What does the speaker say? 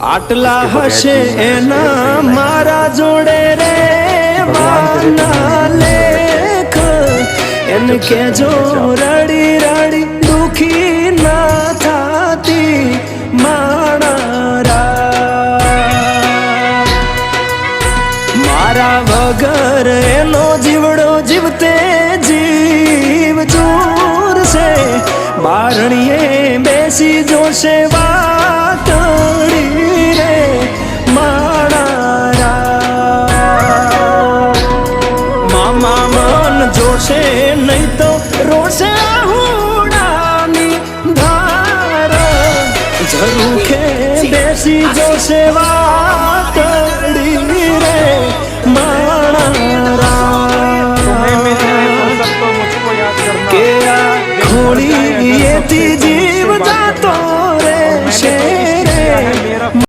આટલા હશે એના મારા જોડે રે વાના લેખ એને કેજો રડી રડી દુખી ના થાતી મારા વગર એનો જીવડો જીવતે જીવ ચૂર છે બારણીએ બેસી જોશે વાતડી રે મારા મામા મન જોશે નહીં તો રોશે હુડાની ધાર ઝરૂખે બેસી જોશે વાત